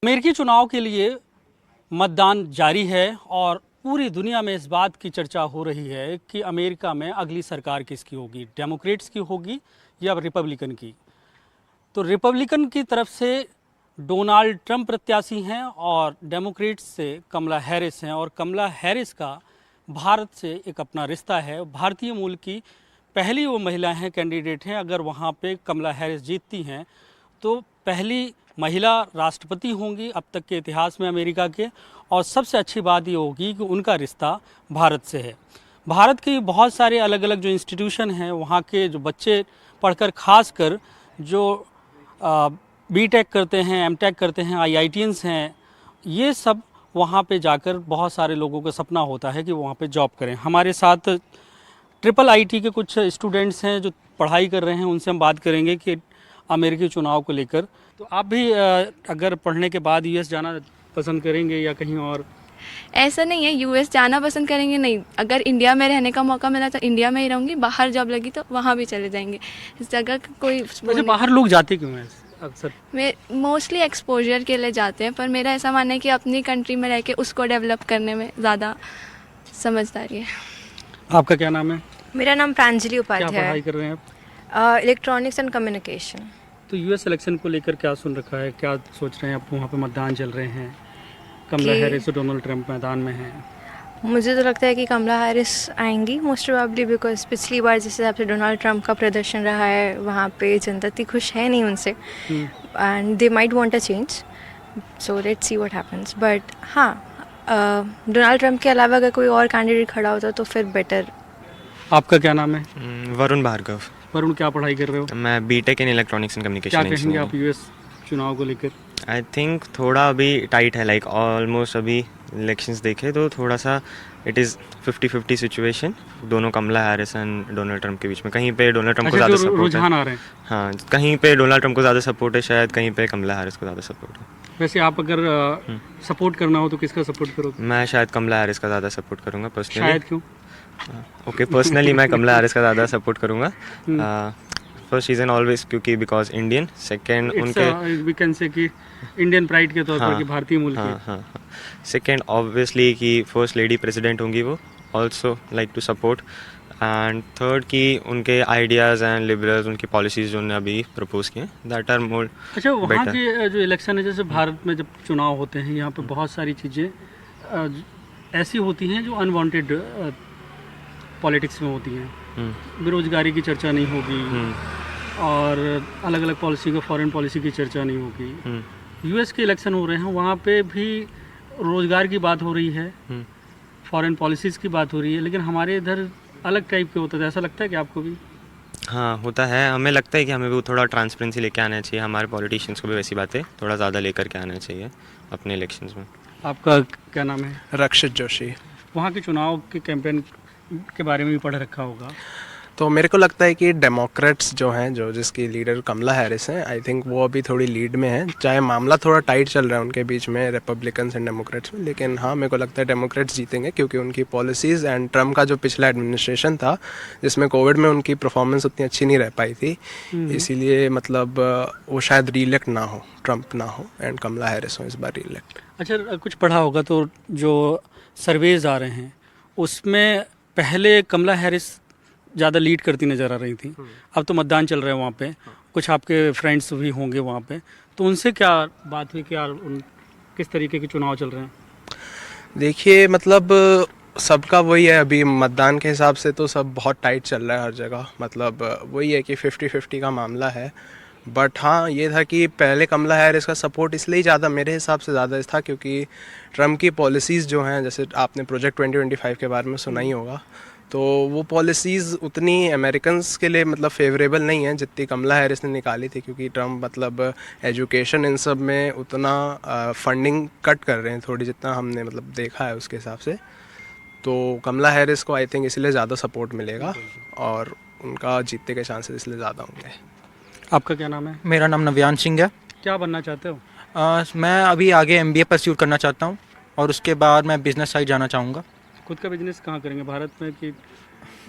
अमेरिकी चुनाव के लिए मतदान जारी है और पूरी दुनिया में इस बात की चर्चा हो रही है कि अमेरिका में अगली सरकार किसकी होगी, डेमोक्रेट्स की होगी या रिपब्लिकन की। तो रिपब्लिकन की तरफ से डोनाल्ड ट्रंप प्रत्याशी हैं और डेमोक्रेट्स से कमला हैरिस हैं और कमला हैरिस का भारत से एक अपना रिश्ता है। भारतीय मूल की पहली वो महिला हैं, कैंडिडेट हैं। अगर वहाँ पे कमला हैरिस जीतती हैं तो पहली महिला राष्ट्रपति होंगी अब तक के इतिहास में अमेरिका के। और सबसे अच्छी बात ये होगी कि उनका रिश्ता भारत से है। भारत के बहुत सारे अलग अलग जो इंस्टीट्यूशन हैं, वहाँ के जो बच्चे पढ़कर खासकर जो बीटेक करते हैं, एमटेक करते हैं, आईआईटियंस हैं, ये सब वहाँ पे जाकर बहुत सारे लोगों का सपना होता है कि वहाँ पे जॉब करें। हमारे साथ ट्रिपल आईटी के कुछ स्टूडेंट्स हैं जो पढ़ाई कर रहे हैं, उनसे हम बात करेंगे कि अमेरिकी चुनाव को लेकर। तो आप भी अगर पढ़ने के बाद यूएस जाना पसंद करेंगे या कहीं और? ऐसा नहीं है यूएस जाना पसंद करेंगे, नहीं। अगर इंडिया में रहने का मौका मिला तो इंडिया में ही रहूँगी, बाहर जॉब लगी तो वहाँ भी चले जाएंगे। इस जगह का कोई वैसे बाहर लोग जाते क्यों हैं अक्सर? मोस्टली एक्सपोजर के लिए जाते हैं, पर मेरा ऐसा मानना है कि अपनी कंट्री में रह के उसको डेवलप करने में ज़्यादा समझदारी है। आपका क्या नाम है? मेरा नाम प्रांजलि क्या उपाध्याय पढ़ाई कर रहे हैं आप? है, इलेक्ट्रॉनिक्स एंड कम्युनिकेशन। तो यूएस इलेक्शन को लेकर क्या सुन रखा है, क्या सोच रहे हैं आप? वहाँ पे मतदान चल रहे हैं, कमला हैरिस और डोनाल्ड ट्रंप मैदान में हैं। मुझे तो लगता है कि कमला हैरिस आएंगी मोस्ट प्रोबेबली, बिकॉज पिछली बार जिस हिसाब से डोनाल्ड ट्रंप का प्रदर्शन रहा है वहाँ पे जनता इतनी खुश है नहीं उनसे, and they might want a change, so let's see what happens. But हाँ, डोनाल्ड ट्रंप के अलावा अगर कोई और कैंडिडेट खड़ा होता तो फिर बेटर। आपका क्या नाम है? वरुण भार्गव। वरुण, क्या पढ़ाई कर रहे हो? मैं बीटेक इन इलेक्ट्रॉनिक्स एंड क्या कम्युनिकेशन। कहेंगे आप यूएस चुनाव को लेकर? आई थिंक थोड़ा अभी टाइट है, लाइक ऑलमोस्ट अभी इलेक्शंस देखे तो थोड़ा सा इट इज़ 50-50 सिचुएशन दोनों कमला हैरिस एंड डोनाल्ड ट्रंप के बीच में। कहीं पे डोनाल्ड ट्रंप को ज़्यादा सपोर्ट रुझान है, आ रहे हैं। हाँ, कहीं पे डोनाल्ड ट्रंप को ज़्यादा सपोर्ट है शायद, कहीं पे कमला हैरिस को ज़्यादा सपोर्ट है। वैसे आप अगर सपोर्ट करना हो तो किसका सपोर्ट करोगे? मैं शायद कमला हैरिस का ज़्यादा सपोर्ट करूँगा पर्सनली। शायद क्यों? ओके, पर्सनली मैं कमला हैरिस का ज़्यादा सपोर्ट करूँगा। फर्स्ट रीज़न ऑलवेज क्योंकि बिकॉज इंडियन, सेकेंड उनके वी कैन से कि इंडियन प्राइड के तौर पर हाँ, कि भारतीय मूल हाँ, के। हाँ, हाँ। सेकेंड ऑब्वियसली कि फर्स्ट लेडी प्रेसिडेंट होंगी, वो also like to support. And third कि उनके आइडियाज़ एंड लिबरल्स, उनकी पॉलिसीज़ जो उन्होंने अभी प्रपोज किए दैट आर मोर। अच्छा, वहाँ के जो इलेक्शन है, जैसे भारत में जब चुनाव होते हैं यहाँ पे बहुत सारी चीज़ें ऐसी होती हैं जो अनवांटेड पॉलिटिक्स में होती हैं। बेरोजगारी की चर्चा नहीं होगी और अलग अलग पॉलिसी का, फॉरेन पॉलिसी की चर्चा नहीं होगी। यूएस के इलेक्शन हो रहे हैं, वहाँ पे भी रोजगार की बात हो रही है, फॉरेन पॉलिसीज़ की बात हो रही है, लेकिन हमारे इधर अलग टाइप के होता है। ऐसा लगता है कि आपको भी? हाँ, होता है। हमें लगता है कि हमें भी थोड़ा ट्रांसपेरेंसी लेके आना चाहिए, हमारे पॉलिटिशियंस को भी वैसी बातें थोड़ा ज़्यादा लेकर के आना चाहिए अपने इलेक्शंस में। आपका क्या नाम है? रक्षित जोशी। वहाँ के चुनाव के कैंपेन के बारे में भी पढ़ रखा होगा। तो मेरे को लगता है कि डेमोक्रेट्स जो हैं, जो जिसकी लीडर कमला हैरिस हैं, आई थिंक वो अभी थोड़ी लीड में है। चाहे मामला थोड़ा टाइट चल रहा है उनके बीच में, रिपब्लिकन्स एंड डेमोक्रेट्स में, लेकिन हाँ, मेरे को लगता है डेमोक्रेट्स जीतेंगे क्योंकि उनकी पॉलिसीज़ एंड ट्रम्प का जो पिछला एडमिनिस्ट्रेशन था जिसमें कोविड में उनकी परफॉर्मेंस उतनी अच्छी नहीं रह पाई थी, इसीलिए मतलब वो शायद रीइलेक्ट ना हो, ट्रम्प ना हो एंड कमला हैरिस हो इस बार रीइलेक्ट। अच्छा, कुछ पढ़ा होगा तो जो सर्वेज आ रहे हैं उसमें पहले कमला हैरिस ज़्यादा लीड करती नज़र आ रही थी। अब तो मतदान चल रहा है वहाँ पे, कुछ आपके फ्रेंड्स भी होंगे वहाँ पे, तो उनसे क्या बात हुई, क्या किस तरीके के चुनाव चल रहे हैं? देखिए, मतलब सबका वही है, अभी मतदान के हिसाब से तो सब बहुत टाइट चल रहा है हर जगह। मतलब वही है कि 50-50 का मामला है। बट हाँ, ये था कि पहले कमला हैरिस का सपोर्ट इसलिए ज़्यादा, मेरे हिसाब से ज़्यादा था क्योंकि ट्रम्प की पॉलिसीज़ जो हैं, जैसे आपने प्रोजेक्ट 2025 के बारे में सुना ही होगा, तो वो पॉलिसीज़ उतनी अमेरिकन्स के लिए मतलब फेवरेबल नहीं है जितनी कमला हैरिस ने निकाली थी, क्योंकि ट्रम्प मतलब एजुकेशन इन सब में उतना फंडिंग कट कर रहे हैं थोड़ी, जितना हमने मतलब देखा है उसके हिसाब से। तो कमला हैरिस को आई थिंक इसलिए ज़्यादा सपोर्ट मिलेगा और उनका जीतने के चांसेस इसलिए ज़्यादा होंगे। आपका क्या नाम है? मेरा नाम नव्यान सिंह है। क्या बनना चाहते हो? मैं अभी आगे MBA परस्यूट करना चाहता हूँ और उसके बाद मैं बिज़नेस साइड जाना चाहूँगा। खुद का बिजनेस कहाँ करेंगे, भारत में कि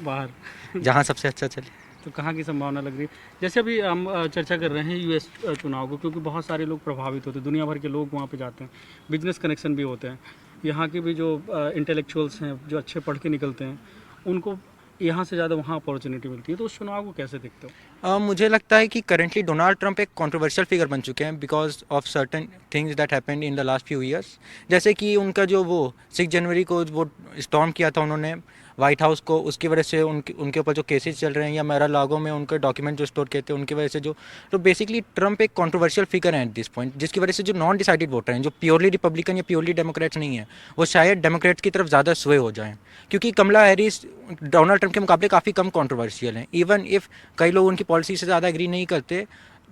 बाहर? जहाँ सबसे अच्छा चले। तो कहाँ की संभावना लग रही है? जैसे अभी हम चर्चा कर रहे हैं यूएस चुनाव को, क्योंकि बहुत सारे लोग प्रभावित होते हैं, दुनिया भर के लोग वहाँ पे जाते हैं, बिजनेस कनेक्शन भी होते हैं, यहाँ के भी जो इंटेलेक्चुअल्स हैं जो अच्छे पढ़ के निकलते हैं उनको यहाँ से ज़्यादा वहाँ अपॉर्चुनिटी मिलती है। तो उस चुनाव को कैसे देखते हो? मुझे लगता है कि करंटली डोनाल्ड ट्रंप एक कंट्रोवर्शियल फिगर बन चुके हैं because of certain things that happened in the last few years. जैसे कि उनका जो वो 6 जनवरी को वो स्टॉर्म किया था उन्होंने वाइट हाउस को, उसकी वजह से उनके ऊपर जो केसेस चल रहे हैं, या मेरा लागो में उनके डॉक्यूमेंट जो स्टोर किए थे उनकी वजह से जो, तो बेसिकली ट्रंप एक कंट्रोवर्शियल फिगर है एट दिस पॉइंट, जिसकी वजह से जो नॉन डिसाइडेड वोटर हैं, जो प्योरली रिपब्लिकन या प्योरली डेमोक्रेट्स नहीं है, वो शायद डेमोक्रेट्स की तरफ ज़्यादा स्वे हो जाएं, क्योंकि कमला हैरिस डोनाल्ड ट्रंप के मुकाबले काफ़ी कम कंट्रोवर्शियल हैं। इवन इफ़ कई लोग उनकी पॉलिसी से ज़्यादा एग्री नहीं करते,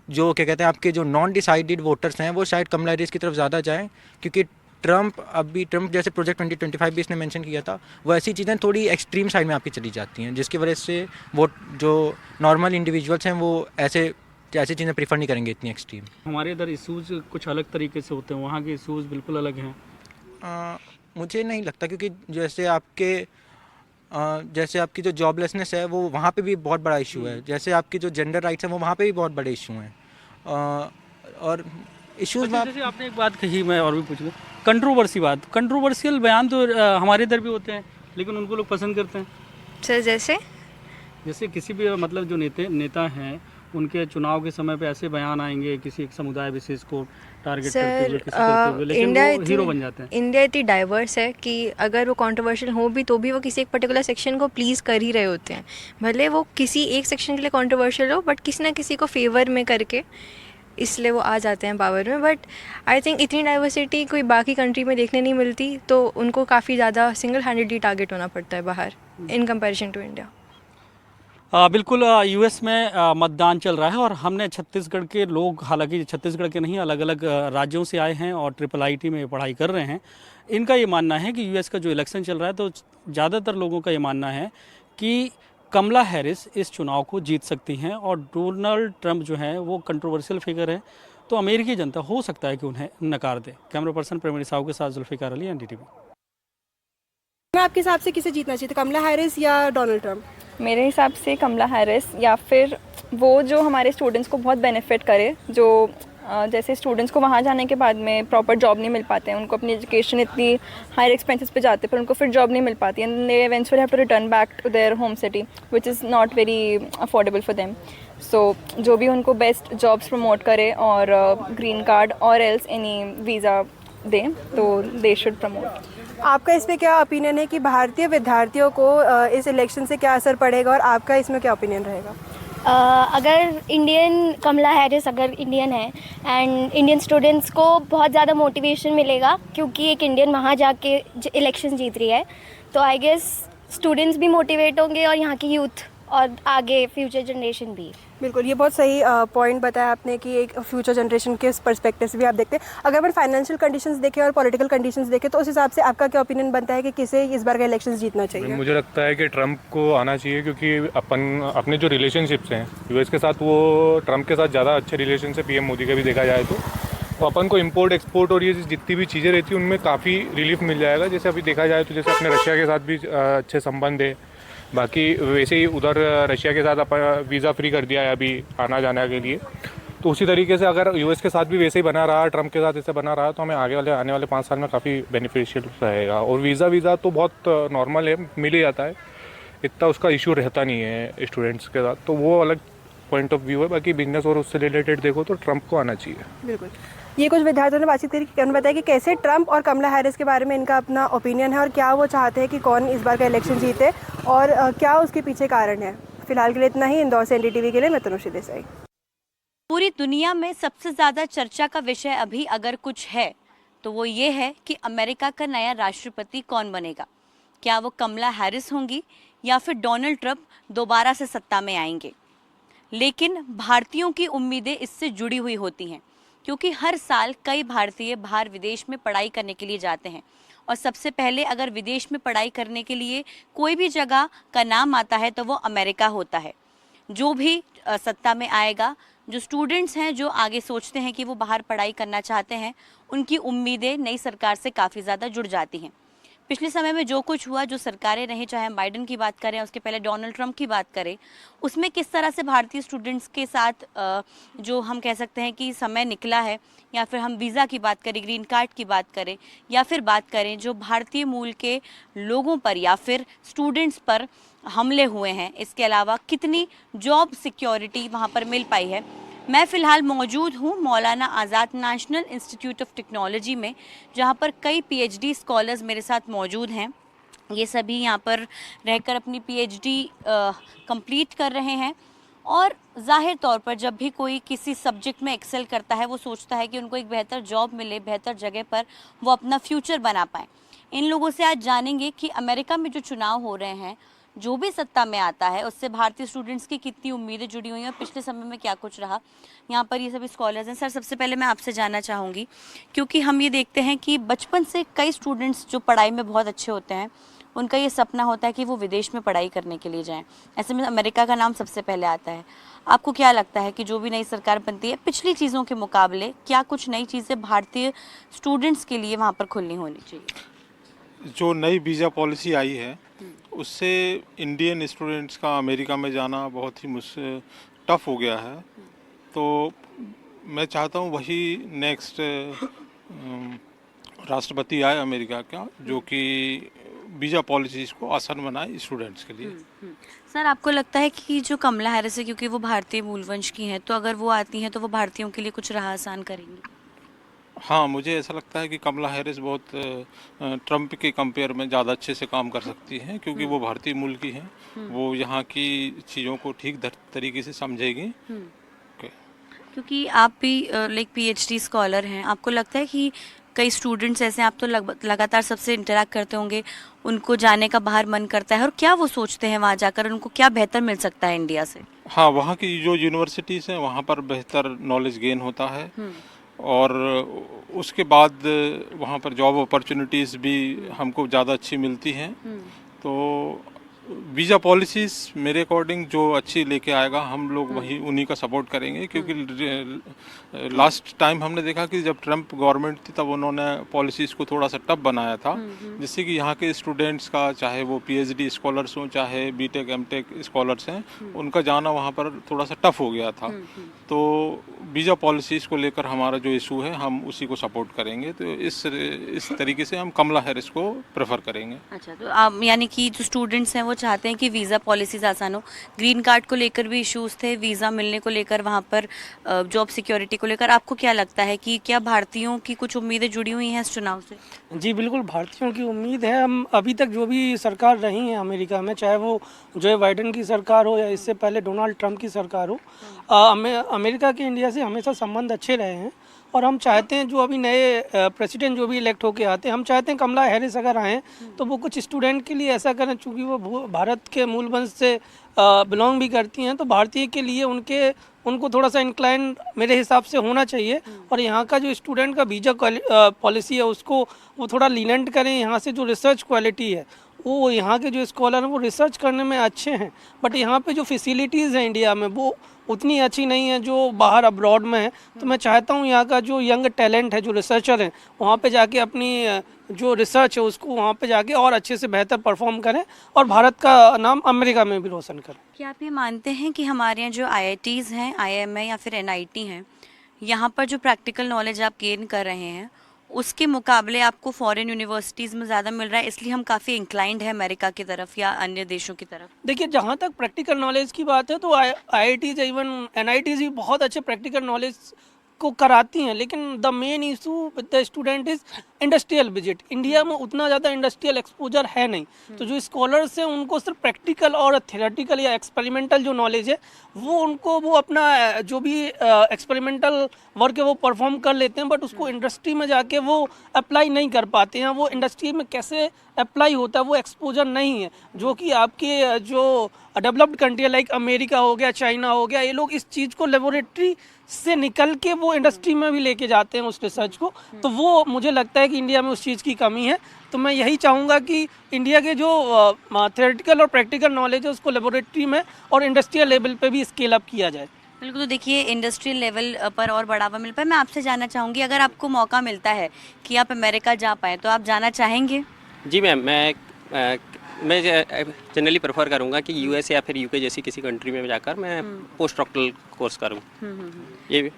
जो क्या कहते हैं आपके जो नॉन डिसाइडेड वोटर्स हैं, वो शायद कमला हैरिस की तरफ ज़्यादा जाएँ, क्योंकि ट्रंप जैसे प्रोजेक्ट 2025 भी इसने मेंशन किया था, वो ऐसी चीज़ें थोड़ी एक्सट्रीम साइड में आपकी चली जाती हैं, जिसकी वजह से वो जो नॉर्मल इंडिविजुअल्स हैं वो ऐसी चीज़ें प्रीफर नहीं करेंगे इतनी एक्सट्रीम। हमारे इधर इशूज़ कुछ अलग तरीके से होते हैं, वहाँ के इशूज़ बिल्कुल अलग हैं। मुझे नहीं लगता, क्योंकि जैसे आपकी जो जॉबलेसनेस है वो वहाँ पे भी बहुत बड़ा इशू है, जैसे आपकी जो जेंडर राइट्स हैं वो वहाँ पे भी बहुत बड़े इशू हैं। और इश्यूज में जैसे आपने एक बात कही, मैं और भी पूछ लूँ, कंट्रोवर्शियल बयान तो हमारे इधर भी होते हैं, लेकिन उनको लोग पसंद करते हैं। सर जैसे किसी भी मतलब जो नेता हैं उनके चुनाव के समय पे ऐसे बयान आएंगे किसी एक समुदाय विशेष को टारगेट करते हुए, किसी करते हुए, लेकिन वो हीरो बन जाते हैं। इंडिया इतनी डाइवर्स है कि अगर वो कंट्रोवर्शियल हो भी तो भी वो किसी एक पर्टिकुलर सेक्शन को प्लीज़ कर ही रहे होते हैं, भले वो किसी एक सेक्शन के लिए कंट्रोवर्शियल हो, बट किसी ना किसी को फेवर में करके इसलिए वो आ जाते हैं पावर में। बट आई थिंक इतनी डाइवर्सिटी कोई बाकी कंट्री में देखने नहीं मिलती, तो उनको काफ़ी ज़्यादा सिंगल हैंडेडली टारगेट होना पड़ता है बाहर इन कंपैरिजन टू इंडिया। बिल्कुल, यूएस में मतदान चल रहा है और हमने छत्तीसगढ़ के लोग, हालांकि छत्तीसगढ़ के नहीं, अलग अलग राज्यों से आए हैं और IIIT में पढ़ाई कर रहे हैं। इनका ये मानना है कि यूएस का जो इलेक्शन चल रहा है, तो ज़्यादातर लोगों का ये मानना है कि कमला हैरिस इस चुनाव को जीत सकती हैं और डोनाल्ड ट्रंप जो है वो कंट्रोवर्शियल फिगर है, तो अमेरिकी जनता हो सकता है कि उन्हें नकार दे। कैमरा पर्सन प्रेमरी साहू के साथ जुल्फिकार अली, NDTV। आपके हिसाब से किसे जीतना चाहिए, कमला हैरिस या डोनाल्ड ट्रंप? मेरे हिसाब से कमला हैरिस, या फिर वो जो हमारे स्टूडेंट्स को बहुत बेनिफिट करे, जो जैसे स्टूडेंट्स को वहाँ जाने के बाद में प्रॉपर जॉब नहीं मिल पाते हैं, उनको अपनी एजुकेशन इतनी हायर एक्सपेंसेस पे जाते हैं पर उनको फिर जॉब नहीं मिल पाती है, and they eventually have to return back to their home city which is not very affordable for them. So जो भी उनको बेस्ट जॉब्स प्रमोट करे और ग्रीन कार्ड और एल्स एनी वीज़ा दें, तो दे शुड प्रमोट। आपका इस पे क्या ओपिनियन है कि भारतीय विद्यार्थियों को इस इलेक्शन से क्या असर पड़ेगा, और आपका इसमें क्या ओपिनियन रहेगा? अगर इंडियन कमला हैरिस अगर इंडियन है एंड इंडियन स्टूडेंट्स को बहुत ज़्यादा मोटिवेशन मिलेगा, क्योंकि एक इंडियन वहाँ जाके इलेक्शन जीत रही है, तो आई गेस स्टूडेंट्स भी मोटिवेट होंगे और यहाँ की यूथ और आगे फ्यूचर जनरेशन भी। बिल्कुल, ये बहुत सही पॉइंट बताया आपने कि एक फ्यूचर जनरेशन के पर्सपेक्टिव से भी आप देखते हैं। अगर अपन फाइनेंशियल कंडीशंस देखें और पॉलिटिकल कंडीशंस देखें, तो उस हिसाब से आपका क्या ओपिनियन बनता है कि किसे इस बार का इलेक्शन जीतना चाहिए? मुझे लगता है कि ट्रंप को आना चाहिए, क्योंकि अपने जो रिलेशनशिप्स हैं यूएस के साथ, वो ट्रंप के साथ ज़्यादा अच्छे रिलेशन से पीएम मोदी का भी देखा जाए तो अपन को इम्पोर्ट एक्सपोर्ट और ये जितनी भी चीज़ें रहती हैं उनमें काफ़ी रिलीफ मिल जाएगा। जैसे अभी देखा जाए तो जैसे अपने रशिया के साथ भी अच्छे संबंध है, बाकी वैसे ही उधर रशिया के साथ अपन वीज़ा फ्री कर दिया है अभी आना जाने के लिए, तो उसी तरीके से अगर यूएस के साथ भी वैसे ही बना रहा, आने वाले 5 साल में काफ़ी बेनिफिशियल रहेगा। और वीज़ा तो बहुत नॉर्मल है, मिल ही जाता है, इतना उसका इशू रहता नहीं है स्टूडेंट्स के साथ, तो वो अलग पॉइंट ऑफ व्यू है। बाकी बिजनेस और उससे रिलेटेड देखो तो ट्रंप को आना चाहिए। बिल्कुल, ये कुछ विद्यार्थियों ने बातचीत करी, उन्होंने बताया कि कैसे ट्रंप और कमला हैरिस के बारे में इनका अपना ओपिनियन है और क्या वो चाहते हैं कि कौन इस बार का इलेक्शन जीते और क्या उसके पीछे कारण है। फिलहाल के लिए इतना ही। इंदौर से NDTV के लिए मैं तनुश्री देसाई। पूरी दुनिया में सबसे ज़्यादा चर्चा का विषय अभी अगर कुछ है तो वो ये है कि अमेरिका का नया राष्ट्रपति कौन बनेगा। क्या वो कमला हैरिस होंगी या फिर डोनाल्ड ट्रंप दोबारा से सत्ता में आएंगे। लेकिन भारतीयों की उम्मीदें इससे जुड़ी हुई होती हैं, क्योंकि हर साल कई भारतीय बाहर विदेश में पढ़ाई करने के लिए जाते हैं और सबसे पहले अगर विदेश में पढ़ाई करने के लिए कोई भी जगह का नाम आता है तो वो अमेरिका होता है। जो भी सत्ता में आएगा, जो स्टूडेंट्स हैं जो आगे सोचते हैं कि वो बाहर पढ़ाई करना चाहते हैं, उनकी उम्मीदें नई सरकार से काफ़ी ज़्यादा जुड़ जाती हैं। पिछले समय में जो कुछ हुआ, जो सरकारें रहीं, चाहे हम बाइडन की बात करें, उसके पहले डोनाल्ड ट्रंप की बात करें, उसमें किस तरह से भारतीय स्टूडेंट्स के साथ जो हम कह सकते हैं कि समय निकला है, या फिर हम वीज़ा की बात करें, ग्रीन कार्ड की बात करें, या फिर बात करें जो भारतीय मूल के लोगों पर या फिर स्टूडेंट्स पर हमले हुए हैं, इसके अलावा कितनी जॉब सिक्योरिटी वहाँ पर मिल पाई है। मैं फ़िलहाल मौजूद हूँ मौलाना आज़ाद नेशनल इंस्टीट्यूट ऑफ टेक्नोलॉजी में, जहाँ पर कई पीएचडी स्कॉलर्स मेरे साथ मौजूद हैं। ये सभी यहाँ पर रहकर अपनी पीएचडी कंप्लीट कर रहे हैं, और ज़ाहिर तौर पर जब भी कोई किसी सब्जेक्ट में एक्सेल करता है, वो सोचता है कि उनको एक बेहतर जॉब मिले, बेहतर जगह पर वो अपना फ्यूचर बना पाएँ। इन लोगों से आज जानेंगे कि अमेरिका में जो चुनाव हो रहे हैं, जो भी सत्ता में आता है, उससे भारतीय स्टूडेंट्स की कितनी उम्मीदें जुड़ी हुई हैं और पिछले समय में क्या कुछ रहा। यहाँ पर ये सभी स्कॉलर्स हैं। सर, सबसे पहले मैं आपसे जानना चाहूँगी, क्योंकि हम ये देखते हैं कि बचपन से कई स्टूडेंट्स जो पढ़ाई में बहुत अच्छे होते हैं, उनका ये सपना होता है कि वो विदेश में पढ़ाई करने के लिए जाएं। ऐसे में अमेरिका का नाम सबसे पहले आता है। आपको क्या लगता है कि जो भी नई सरकार बनती है, पिछली चीज़ों के मुकाबले क्या कुछ नई चीज़ें भारतीय स्टूडेंट्स के लिए वहाँ पर खुलनी होनी चाहिए? जो नई वीज़ा पॉलिसी आई है, उससे इंडियन स्टूडेंट्स का अमेरिका में जाना बहुत ही टफ हो गया है। तो मैं चाहता हूँ वही नेक्स्ट राष्ट्रपति आए अमेरिका का, जो कि वीज़ा पॉलिसीज़ को आसान बनाए स्टूडेंट्स के लिए। सर, आपको लगता है कि जो कमला हैरिस है, क्योंकि वो भारतीय मूलवंश की हैं, तो अगर वो आती हैं तो वो भारतीयों के लिए कुछ राह आसान करेंगी? हाँ, मुझे ऐसा लगता है कि कमला हैरिस बहुत ट्रंप के कंपेयर में ज़्यादा अच्छे से काम कर सकती हैं, क्योंकि वो भारतीय मूल की हैं। वो यहाँ की चीज़ों को ठीक तरीके से समझेगी। क्योंकि आप भी लाइक पीएचडी स्कॉलर हैं, आपको लगता है कि कई स्टूडेंट्स ऐसे हैं, आप तो लगातार सबसे इंटरेक्ट करते होंगे, उनको जाने का बाहर मन करता है, और क्या वो सोचते हैं वहाँ जाकर उनको क्या बेहतर मिल सकता है इंडिया से? हाँ, वहाँ की जो यूनिवर्सिटीज़ हैं, वहाँ पर बेहतर नॉलेज गेन होता है, और उसके बाद वहाँ पर जॉब अपॉर्चुनिटीज़ भी हमको ज़्यादा अच्छी मिलती हैं। तो वीज़ा पॉलिसीज़ मेरे अकॉर्डिंग जो अच्छी लेके आएगा, हम लोग वही उन्हीं का सपोर्ट करेंगे, क्योंकि लास्ट टाइम हमने देखा कि जब ट्रंप गवर्नमेंट थी, तब उन्होंने पॉलिसीज़ को थोड़ा सा टफ बनाया था, जिससे कि यहाँ के स्टूडेंट्स का, चाहे वो पीएचडी स्कॉलर्स हों, चाहे बीटेक एमटेक स्कॉलर्स हैं, उनका जाना वहाँ पर थोड़ा सा टफ हो गया था। तो वीज़ा पॉलिसीज़ को लेकर हमारा जो इशू है, हम उसी को सपोर्ट करेंगे। तो इस तरीके से हम कमला हैरिस को प्रेफर करेंगे। अच्छा, तो आप यानी कि जो स्टूडेंट्स हैं वो चाहते हैं कि वीज़ा पॉलिसीज़ आसान हो। ग्रीन कार्ड को लेकर भी इश्यूज़ थे, वीज़ा मिलने को लेकर, वहाँ पर जॉब सिक्योरिटी को लेकर। आपको क्या लगता है कि क्या भारतीयों की कुछ उम्मीदें जुड़ी हुई हैं इस चुनाव से? जी बिल्कुल, भारतीयों की उम्मीद है। हम अभी तक जो भी सरकार रही है अमेरिका में, चाहे वो जो बाइडन की सरकार हो या इससे पहले डोनाल्ड ट्रंप की सरकार हो, अमेरिका के इंडिया से हमेशा संबंध अच्छे रहे हैं। और हम चाहते हैं जो अभी नए प्रेसिडेंट जो भी इलेक्ट होके आते हैं, हम चाहते हैं कमला हैरिस अगर आएँ तो वो कुछ स्टूडेंट के लिए ऐसा करें, चूँकि वो भारत के मूल वंश से बिलोंग भी करती हैं, तो भारतीय के लिए उनको थोड़ा सा इंक्लाइन मेरे हिसाब से होना चाहिए। और यहाँ का जो स्टूडेंट का वीज़ा पॉलिसी है, उसको वो थोड़ा लीनेंट करें। यहाँ से जो रिसर्च क्वालिटी है, वो यहाँ के जो स्कॉलर हैं वो रिसर्च करने में अच्छे हैं, बट यहाँ पे जो फैसिलिटीज़ हैं इंडिया में, वो उतनी अच्छी नहीं है जो बाहर अब्रॉड में है। तो मैं चाहता हूँ यहाँ का जो यंग टैलेंट है, जो रिसर्चर हैं, वहाँ पे जाके अपनी जो रिसर्च है उसको वहाँ पे जाके और अच्छे से बेहतर परफॉर्म करें और भारत का नाम अमेरिका में भी रोशन करें। क्या आप ये मानते हैं कि हमारे यहाँ जो IITs हैं, IIM या फिर NIT हैं, यहाँ पर जो प्रैक्टिकल नॉलेज आप गेन कर रहे हैं, उसके मुकाबले आपको फॉरेन यूनिवर्सिटीज़ में ज़्यादा मिल रहा है, इसलिए हम काफ़ी इंक्लाइंड है अमेरिका की तरफ या अन्य देशों की तरफ? देखिए, जहाँ तक प्रैक्टिकल नॉलेज की बात है, तो IITs इवन NITs भी बहुत अच्छे प्रैक्टिकल नॉलेज को कराती हैं, लेकिन the main issue with the student is industrial visit. India में उतना ज़्यादा इंडस्ट्रियल एक्सपोजर है नहीं, तो जो स्कॉलर्स हैं उनको सिर्फ प्रैक्टिकल और थियोरेटिकल या एक्सपेरिमेंटल जो नॉलेज है, वो अपना जो भी एक्सपेरिमेंटल वर्क है वो परफॉर्म कर लेते हैं, बट उसको इंडस्ट्री में जाके वो अप्लाई नहीं कर पाते हैं। वो इंडस्ट्री में कैसे अप्लाई होता है वो एक्सपोजर नहीं है, जो कि आपके जो डेवलप्ड कंट्री लाइक अमेरिका हो गया, चाइना हो गया, ये लोग इस चीज़ को लेबोरेटरी से निकल के वो इंडस्ट्री में भी लेके जाते हैं उस रिसर्च को। तो वो मुझे लगता है कि इंडिया में उस चीज़ की कमी है। तो मैं यही चाहूँगा कि इंडिया के जो थियोरेटिकल और प्रैक्टिकल नॉलेज है उसको लेबोरेटरी में और इंडस्ट्रियल लेवल पे भी स्केल अप किया जाए। बिल्कुल, तो देखिए इंडस्ट्रियल लेवल पर और बढ़ावा मिल पाए। मैं आपसे जानना चाहूँगी, अगर आपको मौका मिलता है कि आप अमेरिका जा पाएँ तो आप जाना चाहेंगे? जी मैम, मैं जनरली प्रेफर करूँगा कि यूएस या फिर यूके जैसी किसी कंट्री में जाकर मैं पोस्ट डॉक्टरल कोर्स करूँ। ये भी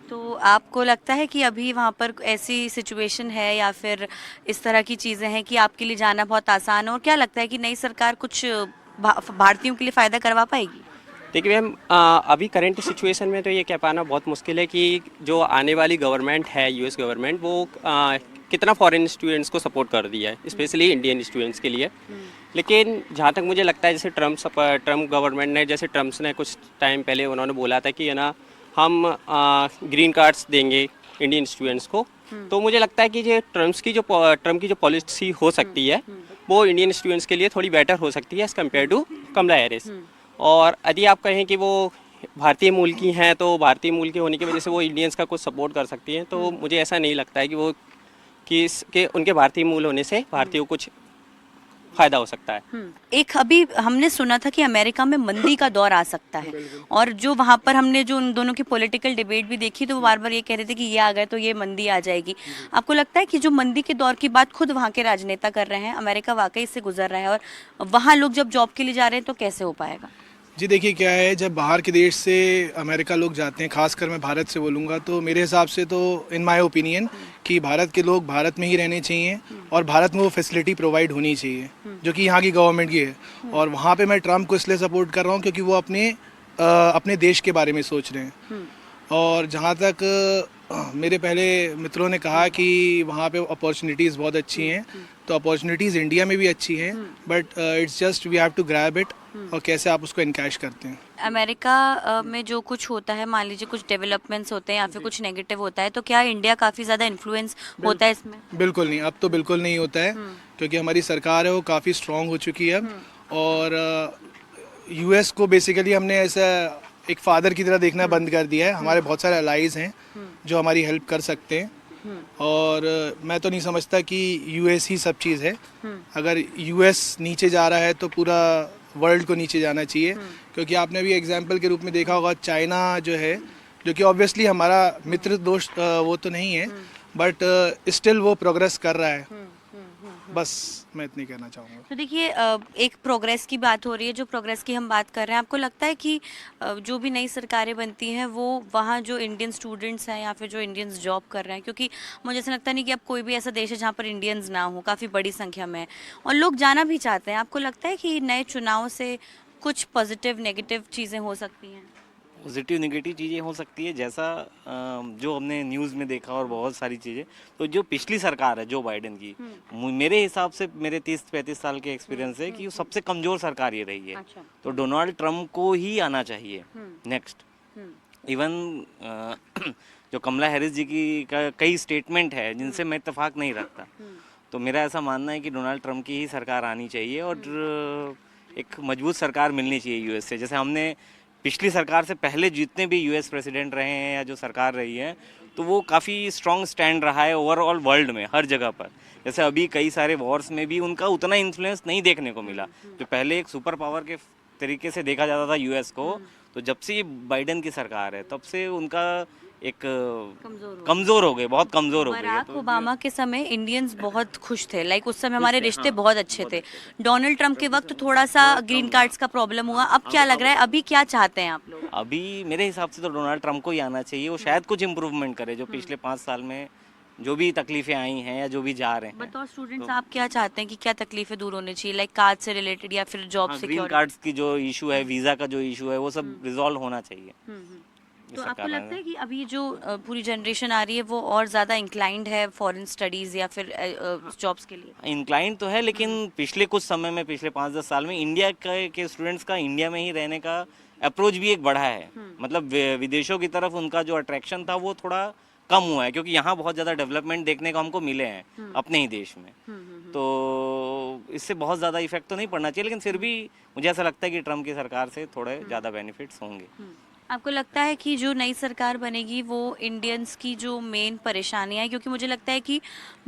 तो आपको लगता है कि अभी वहाँ पर ऐसी सिचुएशन है या फिर इस तरह की चीज़ें हैं कि आपके लिए जाना बहुत आसान है, और क्या लगता है कि नई सरकार कुछ भारतीयों के लिए फ़ायदा करवा पाएगी? देखिए मैम, अभी करंट सिचुएशन में तो ये कह पाना बहुत मुश्किल है कि जो आने वाली गवर्नमेंट है, यूएस गवर्नमेंट, वो कितना फॉरेन स्टूडेंट्स को सपोर्ट कर दिया है, स्पेशली इंडियन स्टूडेंट्स के लिए। लेकिन जहाँ तक मुझे लगता है, जैसे ट्रम्प गवर्नमेंट ने, जैसे ट्रम्प ने कुछ टाइम पहले उन्होंने बोला था कि है ना, हम ग्रीन कार्ड्स देंगे इंडियन स्टूडेंट्स को। तो मुझे लगता है कि ये ट्रम्प की जो पॉलिसी हो सकती है वो इंडियन स्टूडेंट्स के लिए थोड़ी बेटर हो सकती है as compare to Kamala Harris. और यदि आप कहें कि वो भारतीय मूल की हैं, तो भारतीय मूल के होने की वजह से वो इंडियंस का कुछ सपोर्ट कर सकती हैं, तो मुझे ऐसा नहीं लगता है कि वो कि उनके भारतीय मूल होने से भारतीयों को कुछ फ़ायदा हो सकता है। एक अभी हमने सुना था कि अमेरिका में मंदी का दौर आ सकता है, और जो वहाँ पर हमने जो उन दोनों की पॉलिटिकल डिबेट भी देखी, तो वो बार बार ये कह रहे थे कि ये आ गए तो ये मंदी आ जाएगी। आपको लगता है कि जो मंदी के दौर की बात खुद वहाँ के राजनेता कर रहे हैं, अमेरिका वाकई इससे गुजर रहा है, और वहाँ लोग जब जॉब के लिए जा रहे हैं तो कैसे हो पाएगा? जी देखिए, क्या है, जब बाहर के देश से अमेरिका लोग जाते हैं, खासकर मैं भारत से बोलूँगा, तो मेरे हिसाब से तो इन माय ओपिनियन कि भारत के लोग भारत में ही रहने चाहिए और भारत में वो फैसिलिटी प्रोवाइड होनी चाहिए जो कि यहाँ की गवर्नमेंट की है। और वहाँ पे मैं ट्रम्प को इसलिए सपोर्ट कर रहा हूँ क्योंकि वो अपने देश के बारे में सोच रहे हैं। और जहाँ तक मेरे पहले मित्रों ने कहा कि वहाँ पे अपॉर्चुनिटीज़ बहुत अच्छी हैं, तो अपॉर्चुनिटीज़ इंडिया में भी अच्छी हैं, but it's just we have to grab it, और कैसे आप उसको इनकैश करते हैं। अमेरिका में जो कुछ होता है, मान लीजिए कुछ डेवलपमेंट्स होते हैं या फिर कुछ नेगेटिव होता है, तो क्या इंडिया काफ़ी ज़्यादा इन्फ्लुएंस होता है इसमें? बिल्कुल नहीं, अब तो बिल्कुल नहीं होता है, क्योंकि हमारी सरकार है वो काफ़ी स्ट्रॉन्ग हो चुकी है अब। और यूएस को बेसिकली हमने ऐसा एक फादर की तरह देखना बंद कर दिया है। हमारे बहुत सारे अलाइज हैं जो हमारी हेल्प कर सकते हैं, और मैं तो नहीं समझता कि यूएस ही सब चीज़ है। अगर यूएस नीचे जा रहा है तो पूरा वर्ल्ड को नीचे जाना चाहिए, क्योंकि आपने भी एग्जाम्पल के रूप में देखा होगा, चाइना जो है, जो कि ऑब्वियसली हमारा मित्र दोस्त वो तो नहीं है, बट स्टिल वो प्रोग्रेस कर रहा है। बस मैं इतनी कहना चाहूँगा। तो देखिए, एक प्रोग्रेस की बात हो रही है, जो प्रोग्रेस की हम बात कर रहे हैं, आपको लगता है कि जो भी नई सरकारें बनती हैं वो वहाँ जो इंडियन स्टूडेंट्स हैं या फिर जो इंडियंस जॉब कर रहे हैं, क्योंकि मुझे ऐसा लगता नहीं कि अब कोई भी ऐसा देश है जहाँ पर इंडियंस ना हो, काफ़ी बड़ी संख्या में, और लोग जाना भी चाहते हैं, आपको लगता है कि नए चुनाव से कुछ पॉजिटिव नेगेटिव चीज़ें हो सकती हैं? पॉजिटिव नेगेटिव चीज़ें हो सकती है, जैसा जो हमने न्यूज़ में देखा और बहुत सारी चीज़ें, तो जो पिछली सरकार है जो बाइडेन की, मेरे हिसाब से, मेरे 30-35 साल के एक्सपीरियंस है कि सबसे कमज़ोर सरकार ये रही है। अच्छा। तो डोनाल्ड ट्रम्प को ही आना चाहिए नेक्स्ट। इवन जो कमला हैरिस जी की कई स्टेटमेंट है जिनसे मैं इत्तेफाक नहीं रखता, तो मेरा ऐसा मानना है कि डोनाल्ड ट्रम्प की ही सरकार आनी चाहिए, और एक मजबूत सरकार मिलनी चाहिए यूएस से। जैसे हमने पिछली सरकार से पहले जितने भी यूएस प्रेसिडेंट रहे हैं या जो सरकार रही है, तो वो काफ़ी स्ट्रॉन्ग स्टैंड रहा है ओवरऑल वर्ल्ड में, हर जगह पर। जैसे अभी कई सारे वॉर्स में भी उनका उतना इन्फ्लुएंस नहीं देखने को मिला, जो पहले एक सुपर पावर के तरीके से देखा जाता था यूएस को। तो जब से ये बाइडेन की सरकार है, तब से उनका एक कमज़ोर हो गए, बहुत कमज़ोर हो गए। बराक ओबामा के समय इंडियंस बहुत खुश थे, लाइक उस समय हमारे रिश्ते बहुत अच्छे थे। डोनाल्ड ट्रम्प के वक्त थोड़ा सा ग्रीन कार्ड्स का प्रॉब्लम हुआ। अब क्या लग रहा है, अभी क्या चाहते हैं आप लोग? अभी मेरे हिसाब से तो डोनाल्ड ट्रम्प को ही आना चाहिए, वो शायद कुछ इम्प्रूवमेंट करे, जो पिछले 5 साल में जो भी तकलीफें आई हैं या जो भी जा रहे हैं। बतौर स्टूडेंट्स आप क्या चाहते हैं कि क्या तकलीफें दूर होनी चाहिए, लाइक कार्ड से रिलेटेड या फिर जॉब सिक्योरिटी? ग्रीन कार्ड्स की जो इशू है, वीज़ा का जो इशू है, वो सब रिजॉल्व होना चाहिए। तो आपको लगता है कि अभी जो पूरी जनरेशन आ रही है वो और ज़्यादा इंक्लाइंड है फॉरेन स्टडीज़ या फिर जॉब्स के लिए? इंक्लाइंड तो है, लेकिन पिछले कुछ समय में, पिछले 5-10 साल में इंडिया के स्टूडेंट्स का इंडिया में ही रहने का अप्रोच भी एक बढ़ा है। मतलब विदेशों की तरफ उनका जो अट्रैक्शन था वो थोड़ा कम हुआ है, क्योंकि यहाँ बहुत ज़्यादा डेवलपमेंट देखने को हमको मिले हैं अपने ही देश में। तो इससे बहुत ज़्यादा इफेक्ट तो नहीं पड़ना चाहिए, लेकिन फिर भी मुझे ऐसा लगता है कि ट्रम्प की सरकार से थोड़े ज़्यादा बेनिफिट्स होंगे। आपको लगता है कि जो नई सरकार बनेगी वो इंडियंस की जो मेन परेशानियाँ हैं, क्योंकि मुझे लगता है कि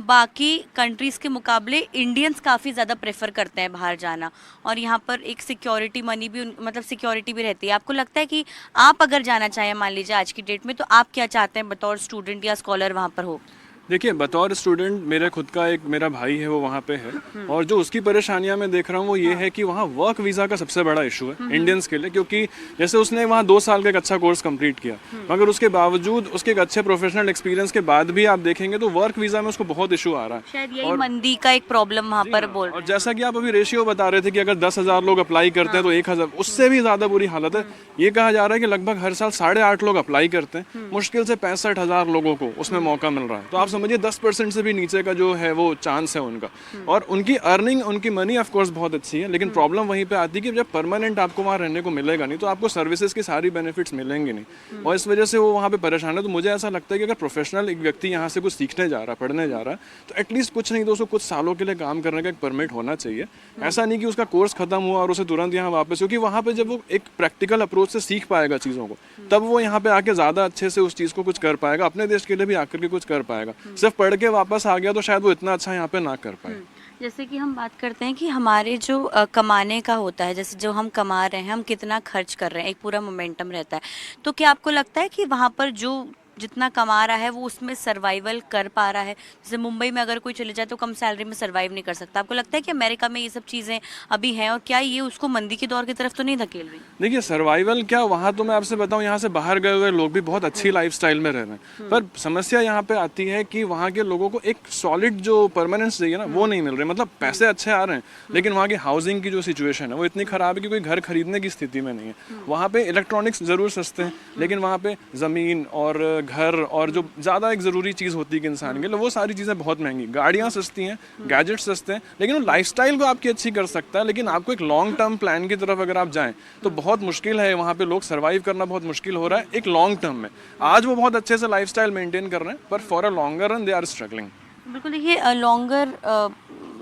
बाकी कंट्रीज़ के मुकाबले इंडियंस काफ़ी ज़्यादा प्रेफर करते हैं बाहर जाना, और यहाँ पर एक सिक्योरिटी मनी भी, मतलब सिक्योरिटी भी रहती है। आपको लगता है कि आप अगर जाना चाहें, मान लीजिए आज की डेट में, तो आप क्या चाहते हैं बतौर स्टूडेंट या स्कॉलर वहाँ पर हो? देखिए, बतौर स्टूडेंट मेरा खुद का एक मेरा भाई है, वो वहाँ पे है, और जो उसकी परेशानियां मैं देख रहा हूँ वो ये है कि वहाँ वर्क वीज़ा का सबसे बड़ा इशू है इंडियंस के लिए, क्योंकि जैसे उसने वहाँ 2 साल का एक अच्छा कोर्स कंप्लीट किया, मगर उसके बावजूद उसके एक अच्छे प्रोफेशनल एक्सपीरियंस के बाद भी आप देखेंगे तो वर्क वीज़ा में उसको बहुत इशू आ रहा है। शायद यही मंदी का एक प्रॉब्लम वहाँ पर बोल रहे और जैसा कि आप अभी रेशियो बता रहे थे कि अगर 10,000 लोग अप्लाई करते हैं तो 1,000, उससे भी ज़्यादा बुरी हालत है। ये कहा जा रहा है कि लगभग हर साल 8.5 लोग अप्लाई करते हैं, मुश्किल से 65,000 लोगों को उसमें मौका मिल रहा है। तो आप समझिए 10% से भी नीचे का जो है वो चांस है उनका, और उनकी अर्निंग, उनकी मनी ऑफ कोर्स बहुत अच्छी है, लेकिन प्रॉब्लम वहीं पे आती है कि जब परमानेंट आपको वहाँ रहने को मिलेगा नहीं तो आपको सर्विसेज की सारी बेनिफिट्स मिलेंगे नहीं, और इस वजह से वो वहाँ पे परेशान है। तो मुझे ऐसा लगता है कि अगर प्रोफेशनल एक व्यक्ति यहाँ से कुछ सीखने जा रहा है, पढ़ने जा रहा है, तो एटलीस्ट कुछ नहीं तो उसको कुछ सालों के लिए काम करने का एक परमिट होना चाहिए। ऐसा नहीं कि उसका कोर्स खत्म हुआ और उसे तुरंत यहाँ वापस, क्योंकि वहाँ पे जब वो एक प्रैक्टिकल अप्रोच से सीख पाएगा चीज़ों को, तब वो यहाँ पे आके ज़्यादा अच्छे से उस चीज़ को कुछ कर पाएगा, अपने देश के लिए भी आकर के कुछ कर पाएगा। सिर्फ पढ़ के वापस आ गया तो शायद वो इतना अच्छा यहाँ पे ना कर पाए। जैसे कि हम बात करते हैं कि हमारे जो कमाने का होता है, जैसे जो हम कमा रहे हैं, हम कितना खर्च कर रहे हैं, एक पूरा मोमेंटम रहता है, तो क्या आपको लगता है कि वहाँ पर जो जितना कमा रहा है वो उसमें सर्वाइवल कर पा रहा है? जैसे मुंबई में अगर कोई चले जाए तो कम सैलरी में सर्वाइव नहीं कर सकता। आपको लगता है कि अमेरिका में ये सब चीज़ें अभी हैं, और क्या ये उसको मंदी के दौर की तरफ तो नहीं धकेल रही? देखिए, सर्वाइवल क्या, वहाँ तो मैं आपसे बताऊँ, यहाँ से बाहर गए हुए लोग भी बहुत अच्छी लाइफस्टाइल में रह रहे हैं, पर समस्या यहाँ पे आती है कि वहाँ के लोगों को एक सॉलिड जो परमानेंस चाहिए ना, वो नहीं मिल रही। मतलब पैसे अच्छे आ रहे हैं, लेकिन वहाँ की हाउसिंग की जो सिचुएशन है वो इतनी ख़राब है कि कोई घर खरीदने की स्थिति में नहीं है। वहाँ पे इलेक्ट्रॉनिक्स ज़रूर सस्ते हैं, लेकिन वहाँ पे ज़मीन और घर और जो ज़्यादा एक ज़रूरी चीज़ होती है कि इंसान के लिए, वो सारी चीज़ें बहुत महंगी। गाड़ियाँ सस्ती हैं, गैजेट्स सस्ते हैं, लेकिन वो लाइफस्टाइल को आपकी अच्छी कर सकता है, लेकिन आपको एक लॉन्ग टर्म प्लान की तरफ अगर आप जाएं तो बहुत मुश्किल है। वहाँ पे लोग सर्वाइव करना बहुत मुश्किल हो रहा है एक लॉन्ग टर्म में। आज वो बहुत अच्छे से लाइफस्टाइल मेंटेन कर रहे हैं, पर for a longer run they are struggling. बिल्कुल, देखिए लॉन्गर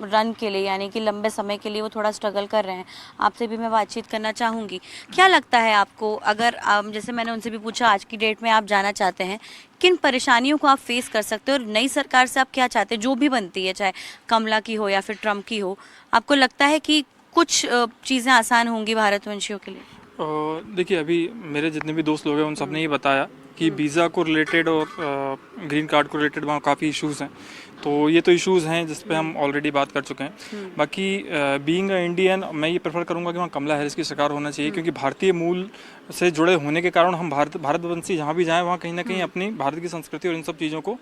रन के लिए, यानी कि लंबे समय के लिए वो थोड़ा स्ट्रगल कर रहे हैं। आपसे भी मैं बातचीत करना चाहूँगी। क्या लगता है आपको, अगर जैसे मैंने उनसे भी पूछा, आज की डेट में आप जाना चाहते हैं, किन परेशानियों को आप फेस कर सकते हो, और नई सरकार से आप क्या चाहते हैं जो भी बनती है, चाहे कमला की हो या फिर ट्रम्प की हो? आपको लगता है कि कुछ चीज़ें आसान होंगी भारतवंशियों के लिए? देखिए, अभी मेरे जितने भी दोस्त लोग हैं उन सब ने ये बताया कि वीज़ा को रिलेटेड और ग्रीन कार्ड को रिलेटेड वहाँ काफ़ी इश्यूज़ हैं। तो ये तो इश्यूज़ हैं जिस पे हम ऑलरेडी बात कर चुके हैं। बाकी बीइंग अ इंडियन, मैं ये प्रेफर करूँगा कि वहाँ कमला हैरिस की सरकार होना चाहिए, क्योंकि भारतीय मूल से जुड़े होने के कारण हम भारतवंशी जहाँ भी जाएँ वहाँ कहीं ना कहीं अपनी भारत की संस्कृति और इन सब चीज़ों को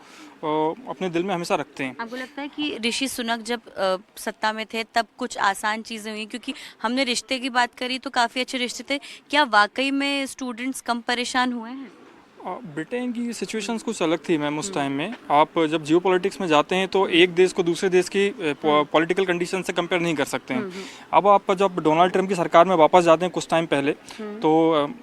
अपने दिल में हमेशा रखते हैं। आपको लगता है कि ऋषि सुनक जब सत्ता में थे तब कुछ आसान चीज़ें हुई? क्योंकि हमने रिश्ते की बात करी तो काफ़ी अच्छे रिश्ते थे, क्या वाकई में स्टूडेंट्स कम परेशान हुए हैं? ब्रिटेन की सिचुएशंस कुछ अलग थी मैम उस टाइम में। आप जब जियो पॉलिटिक्स में जाते हैं तो एक देश को दूसरे देश की पॉलिटिकल कंडीशन से कंपेयर नहीं कर सकते हैं। अब आप जब डोनाल्ड ट्रम्प की सरकार में वापस जाते हैं कुछ टाइम पहले, तो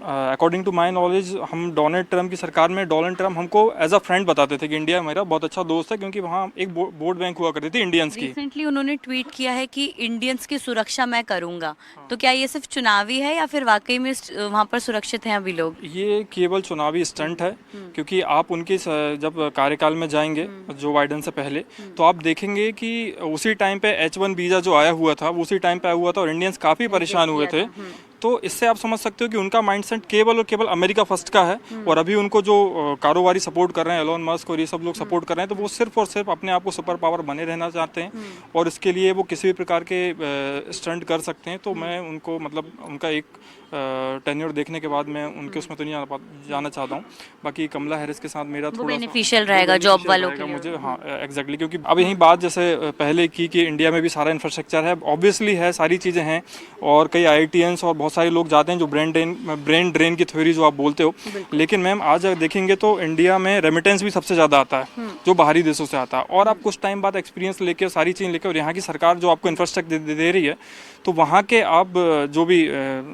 अकॉर्डिंग टू माई नॉलेज हम डोनाल्ड ट्रम्प की सरकार में डोनाल्ड ट्रम्प हमको एज अ फ्रेंड बताते थे कि इंडिया मेरा बहुत अच्छा दोस्त है, क्योंकि वहाँ एक वोट बैंक हुआ करती थी इंडियंस की। रिसेंटली उन्होंने ट्वीट किया है कि इंडियंस की सुरक्षा मैं करूँगा। तो क्या ये सिर्फ चुनावी है या फिर वाकई में वहाँ पर सुरक्षित हैं अभी लोग? ये केवल चुनावी स्टंट है, क्योंकि आप उनके जब कार्यकाल में जाएंगे जो बाइडेन से पहले, तो आप देखेंगे कि उसी टाइम पे H1 वीज़ा जो आया हुआ था वो उसी टाइम पे आया हुआ था और इंडियंस काफ़ी परेशान हुए थे। तो इससे आप समझ सकते हो कि उनका माइंडसेट केवल और केवल अमेरिका फर्स्ट का है। और अभी उनको जो कारोबारी सपोर्ट कर रहे हैं, एलोन मस्क और ये सब लोग सपोर्ट कर रहे हैं, तो वो सिर्फ और सिर्फ अपने आप को सुपर पावर बने रहना चाहते हैं, और इसके लिए वो किसी भी प्रकार के स्टंट कर सकते हैं। तो मैं उनको, मतलब उनका एक टेन्योर देखने के बाद मैं उनके उसमें तो नहीं जाना चाहता हूँ। बाकी कमला हैरिस के साथ मेरा थोड़ा बेनिफिशियल रहेगा जॉब वालों के लिए मुझे। हाँ, एग्जैक्टली, क्योंकि अब यही बात जैसे पहले की कि इंडिया में भी सारा इंफ्रास्ट्रक्चर है, ऑब्वियसली है, सारी चीज़ें हैं, और कई IITians और बहुत सारे लोग जाते हैं जो ब्रेन ड्रेन की थ्योरी जो आप बोलते हो। लेकिन मैम आज देखेंगे तो इंडिया में रेमिटेंस भी सबसे ज़्यादा आता है जो बाहरी देशों से आता है, और आप कुछ टाइम बाद एक्सपीरियंस लेके सारी चीज़ें लेके, और यहाँ की सरकार जो आपको इंफ्रास्ट्रक्चर दे रही है, तो वहाँ के आप जो भी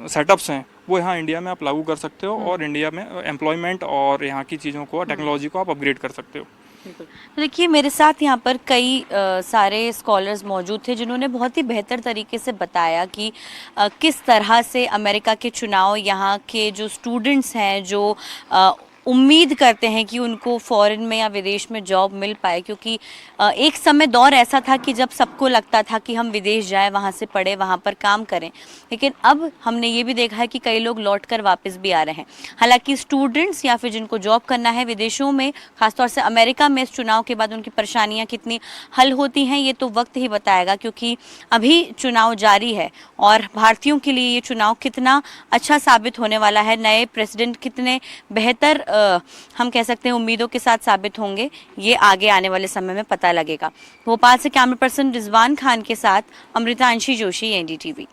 सेटअप्स हैं वो यहाँ इंडिया में आप लागू कर सकते हो, और इंडिया में एम्प्लॉयमेंट और यहाँ की चीज़ों को, टेक्नोलॉजी को आप अपग्रेड कर सकते हो। तो देखिए, मेरे साथ यहाँ पर कई सारे स्कॉलर्स मौजूद थे जिन्होंने बहुत ही बेहतर तरीके से बताया कि किस तरह से अमेरिका के चुनाव यहाँ के जो स्टूडेंट्स हैं, जो उम्मीद करते हैं कि उनको फॉरेन में या विदेश में जॉब मिल पाए, क्योंकि एक समय दौर ऐसा था कि जब सबको लगता था कि हम विदेश जाएं, वहाँ से पढ़े, वहाँ पर काम करें, लेकिन अब हमने ये भी देखा है कि कई लोग लौटकर वापस भी आ रहे हैं। हालांकि स्टूडेंट्स या फिर जिनको जॉब करना है विदेशों में, खासतौर से अमेरिका में, इस चुनाव के बाद उनकी परेशानियाँ कितनी हल होती हैं ये तो वक्त ही बताएगा, क्योंकि अभी चुनाव जारी है और भारतीयों के लिए ये चुनाव कितना अच्छा साबित होने वाला है, नए प्रेसिडेंट कितने बेहतर हम कह सकते हैं उम्मीदों के साथ साबित होंगे, ये आगे आने वाले समय में पता लगेगा। भोपाल से कैमरा पर्सन रिजवान खान के साथ अमृतांशी जोशी, एनडीटीवी।